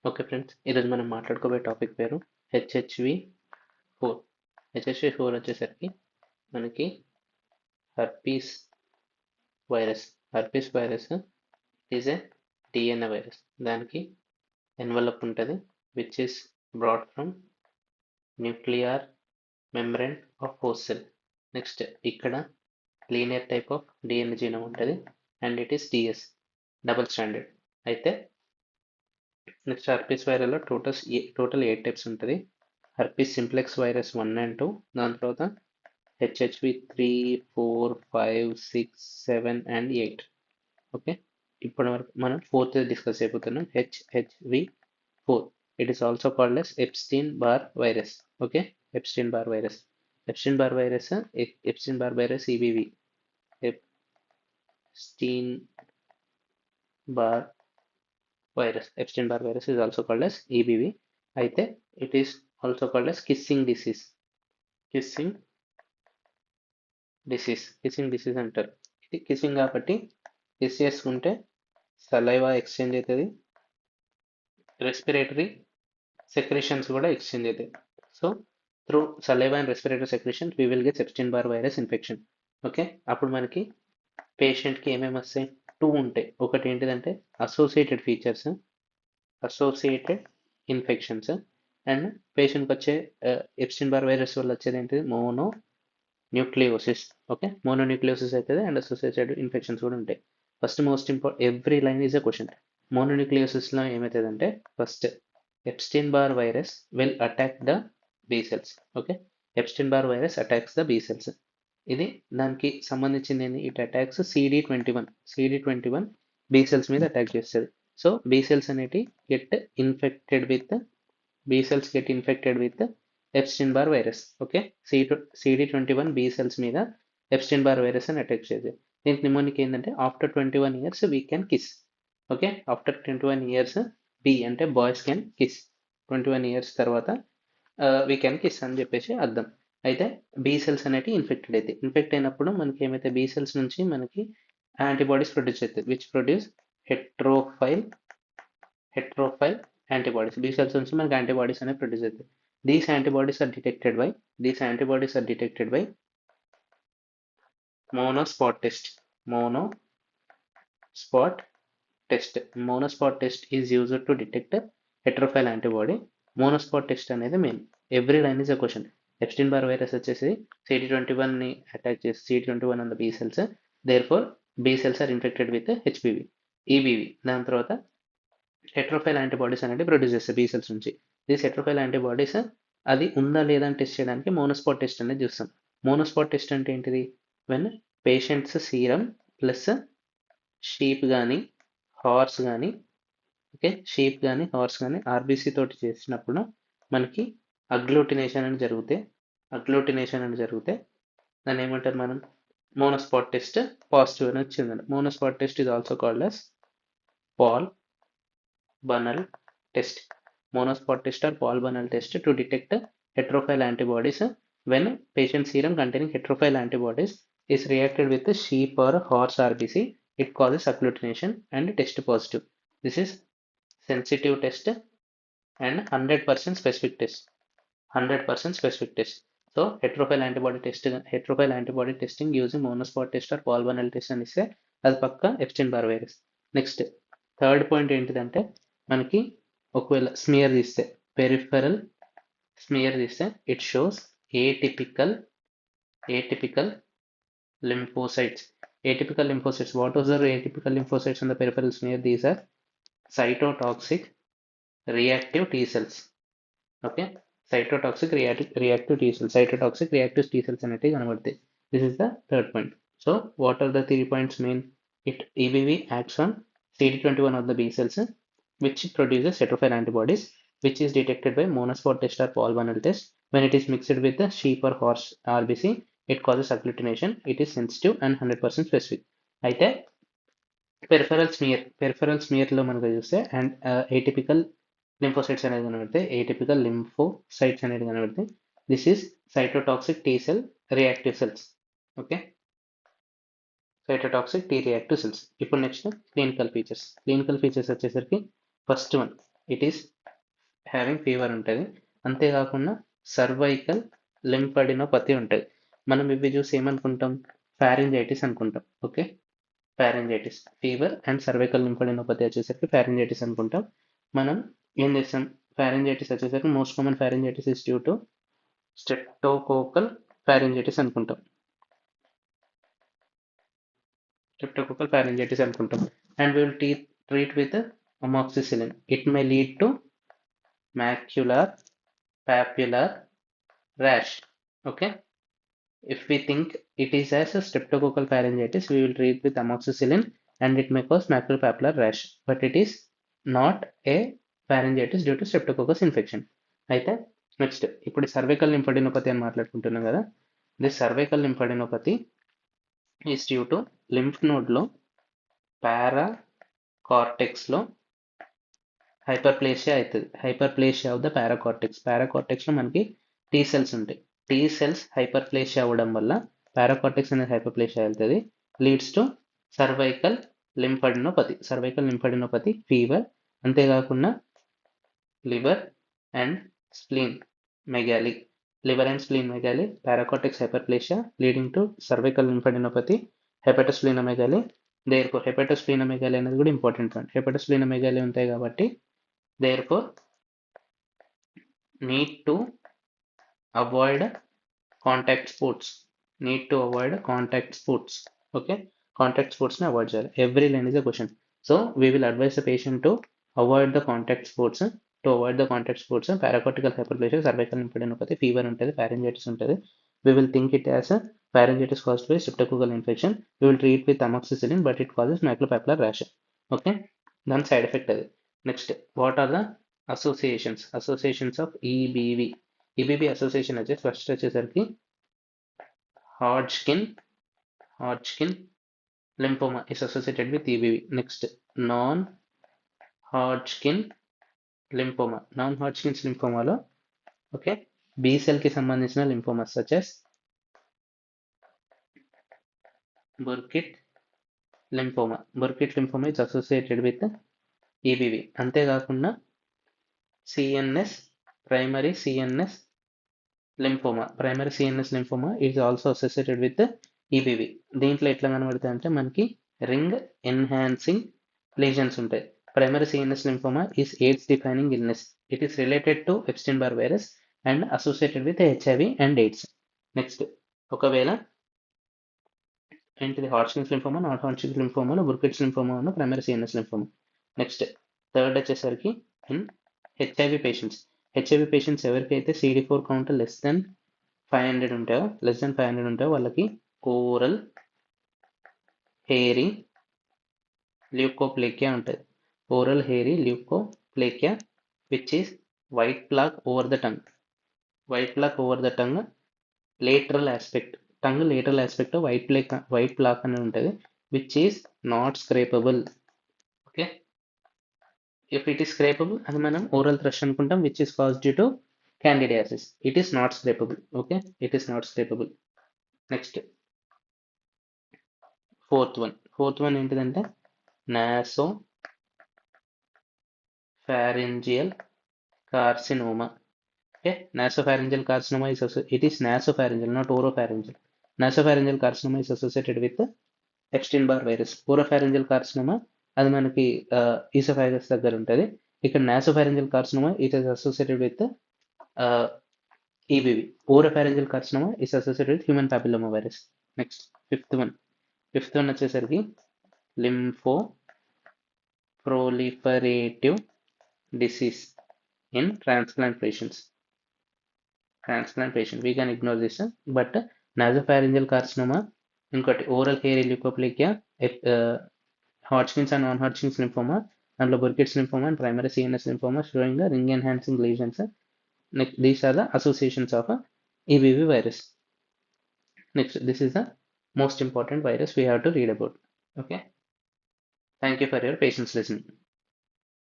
Okay friends, ఈరోజు మనం మాట్లాడుకోబోయే topic పేరు హెచ్హెచ్వి 4. హెచ్హెచ్వి 4 వచ్చేసరికి మనకి herpes virus. Herpes virus is a DNA virus. దానికి ఎన్వలప్ ఉంటుంది which is brought from nuclear membrane of host cell. Next ఇక్కడ linear type of DNA genome ఉంటుంది and it is DS, double standard. అయితే next herpes వైరల్లో total 8 types ఉంటుంది. Herpes simplex virus 1 and 2, దాని తర్వాత HHV 3, 4, 5, 6, 7 and 8. Okay, ఇప్పటి వరకు మనం ఫోర్త్ డిస్కస్ అయిపోతున్నాం, HHV 4. It is also called as Epstein Barr virus. Okay, Epstein Barr virus. Epstein Barr virus EBV, Epstein bar Epstein Barr virus is also called as EBV. అయితే it is also called as kissing disease. Kissing disease అంటారు. ఇది kissing కాబట్టి kiss చేసుకుంటే saliva exchange అవుతుంది, respiratory secretions కూడా exchange అవుతాయి. So through saliva and respiratory secretions we will get Epstein Barr virus infection. Okay, అప్పుడు మనకి పేషెంట్కి ఏమేమి వస్తాయి? 2 ఉంటాయి. ఒకటి ఏంటిదంటే associated features, associated infections, and పేషెంట్కి వచ్చే ఎప్స్టీన్ బార్ వైరస్ వల్ల వచ్చేది ఏంటిది? మోనోన్యూక్లియోసిస్. ఓకే, మోనోన్యూక్లియోసిస్ అవుతుంది అండ్ అసోసియేటెడ్ ఇన్ఫెక్షన్స్ కూడా ఉంటాయి. First most important, every line is a question. మోనోన్యూక్లియోసిస్లో ఏమవుతుందంటే first Epstein Barr virus will attack the B cells. Okay, Epstein Barr virus attacks the B cells. ఇది దానికి సంబంధించింది ఏంటి? It attacks CD21 B cells మీద attack చేస్తుంది. So B cells అనేటి get infected with Epstein Barr virus. Okay, CD21 B cells మీద Epstein Barr virus అని attack చేసేది. దీనికి నిమోనిక్ ఏంటంటే after 21 years we can kiss. Okay, after 21 years B అంటే boys can kiss. 21 years తర్వాత we can kiss అని చెప్పేసి అర్థం. అయితే బీ సెల్స్ అనేవి ఇన్ఫెక్ట్ అయినప్పుడు మనకి ఏమైతే బీ సెల్స్ నుంచి మనకి యాంటీబాడీస్ ప్రొడ్యూస్ అవుతాయి which produce heterophile antibodies. B cells నుంచి మనకి యాంటీబాడీస్ అనేవి ప్రొడ్యూస్ అవుతాయి. These antibodies are detected by monospot test. Monospot test is used to detect heterophile antibody. Monospot test అనేది main. Every line is a question. Epstein Barr virus వచ్చేసి CD21 ని attack చేసి CD21 on the B cells, therefore B cells are infected with EBV. దాని తర్వాత heterophile antibodies అనేది produce చేస్తాయి B cells నుంచి. These heterophile antibodies అది ఉందా లేదా అని టెస్ట్ చేయడానికి మోనోస్పాట్ టెస్ట్ అనేది చూస్తాం. మోనోస్పాట్ టెస్ట్ అంటే ఏంటిది? When patients serum plus sheep కానీ హార్స్ కానీ ఆర్బీసీ తోటి చేసినప్పుడు మనకి అగ్లూటినేషన్ అని జరిగితే దాన్ని ఏమంటారు మనం? మోనోస్పాట్ టెస్ట్ పాజిటివ్ అని వచ్చిందండి. Monospot test is also called as Paul Bunel test. Monospot test or Paul Bunel test to detect heterophile antibodies when patient serum containing heterophile antibodies is reacted with the sheep or horse RBC. It causes agglutination and test positive. This is sensitive test and 100% specific test. So heterophile antibody testing using monospot test or Paul Bunel test అని ఇస్తే అది పక్క Epstein Barr virus. Next third point ఏంటిదంటే మనకి ఒకవేళ peripheral smear తీస్తే it shows atypical lymphocytes. What was the atypical lymphocytes on the peripheral smear? These are cytotoxic reactive T cells. Okay, cytotoxic reactive T cells. Cytotoxic reactive T cells అనేవి కనబడతాయి. This is the third point. So what are the 3 points main? EBV acts on CD21 of the B cells which produces heterophile antibodies which is detected by monospot test or Paul Bunel test. When it is mixed with the sheep or horse RBC, it causes agglutination. It is sensitive and 100% specific. అయితే peripheral స్మియర్లో మనకు చూస్తే and atypical lymphocytes అనేది కనబడితే this is cytotoxic T cell reactive cells. Okay, cytotoxic T reactive cells. ఇప్పుడు next clinical features వచ్చేసరికి first one it is having fever ఉంటుంది. అంతేకాకుండా cervical లింఫడినోపతి ఉంటుంది. మనం ఇవి చూసి ఏమనుకుంటాం, ఫారింజైటిస్ అనుకుంటాం. Okay, pharyngitis fever and cervical lymphadenopathy వచ్చేసరికి ఫారింజైటిస్ అనుకుంటాం. మనం ఏం చేస్తాం, ఫారింజైటిస్ వచ్చేసరికి most common pharyngitis is due to streptococcal pharyngitis అనుకుంటాం. స్ట్రెప్టోకోకల్ ఫారింజైటిస్ అనుకుంటాం. And we will treat with amoxicillin. It may lead to macular papular rash. Okay, if we think it is as a streptococcal pharyngitis, we will treat with amoxicillin and it may cause maculopapular rash, but it is not a pharyngitis due to streptococcus infection. అయితే next ఇప్పుడు cervical lymphadenopathy అని మాట్లాడుకుంటున్నాం కదా. This cervical lymphadenopathy is due to lymph నోడ్లో పారా కార్టెక్స్లో hyperplasia అవుతుంది. Hyperplasia of the paracortex. పారాకార్టెక్స్లో మనకి టీ సెల్స్ ఉంటాయి. టీ సెల్స్ హైపర్ప్లేషియా అవ్వడం వల్ల పారాకార్టెక్స్ అనేది హైపర్ప్లేషియా అవుతుంది. Leads to cervical lymphadenopathy. Cervical lymphadenopathy, fever, అంతేకాకుండా liver and spleen megaly. Liver and spleen megaly, paracortex hyperplasia leading to cervical lymphadenopathy, hepatosplenomegaly. Therefore hepatosplenomegaly అనేది కూడా important point. హెపటోస్ప్లీనోమెగాలి ఉంటాయి కాబట్టి therefore need to avoid contact sports. Okay, contact sports ని avoid చేయాలి. Every line is a question. So we will advise the patient to avoid the contact sports. Paracortical hyperplasia, cervical lymphadenopathy, fever ఉంటుంది, pharyngitis ఉంటుంది. We will think it as a pharyngitis caused by streptococcal infection. We will treat with amoxicillin, but it causes maculopapular rash. Okay, దాని side effect అది. Next, what are the associations of EBV. EBV association వచ్చేసి first వచ్చేసరికి Hodgkin lymphoma is associated with EBV. Next, non Hodgkin's లింఫోమాలో okay B cell కి సంబంధించిన lymphomas such as Burkitt lymphoma is associated with EBV. అంతేకాకుండా CNS primary CNS lymphoma is also associated with EBV. దీంట్లో ఎట్లా కనబడతాయి అంటే మనకి రింగ్ ఎన్హాన్సింగ్ లీజన్స్ ఉంటాయి. Primary CNS lymphoma is AIDS defining illness. It is related to Epstein Barr virus and associated with HIV and AIDS. Next, ఒకవేళ ఏంటిది Hodgkin's lymphoma, non Hodgkin's లింఫోమాలో Burkitt's lymphoma ఉన్న primary CNS lymphoma. Next, third వచ్చేసరికి in HIV patients ఎవరికైతే CD4 count less than 500 ఉంటాయో వాళ్ళకి oral hairy leukoplakia ఉంటుంది. Oral hairy leukoplakia which is white plaque over the tongue lateral aspect. Tongue lateral aspect white plaque అనేది ఉంటుంది which is not scrapable. Okay, if it is scrapable అది మనం oral thrush అనుకుంటాం which is caused due to candidiasis. It is not scrapable. Okay, it is not scrapable. Next, fourth one ఏంటిదంటే nasopharyngeal carcinoma. Okay, nasopharyngeal carcinoma it is nasopharyngeal, not oropharyngeal. Nasopharyngeal carcinoma is associated with Epstein-Barr virus. Oropharyngeal carcinoma అది మనకి oesophagus దగ్గర ఉంటుంది. ఇక్కడ nasopharyngeal carcinoma it is associated with EBV. Oropharyngeal carcinoma is associated with human papilloma virus. Next, fifth one వచ్చేసరికి lympho proliferative disease in transplant patients. We can ignore this, but nasopharyngeal carcinoma, ఇంకోటి oral hairy leukoplegia, Hodgkin's and non-Hodgkin's lymphoma, and Burkitt's lymphoma and primary CNS lymphoma showing the ring enhancing lesions. These are the associations of EBV virus. Next, this is the most important virus we have to read about. Okay, thank you for your patience listening.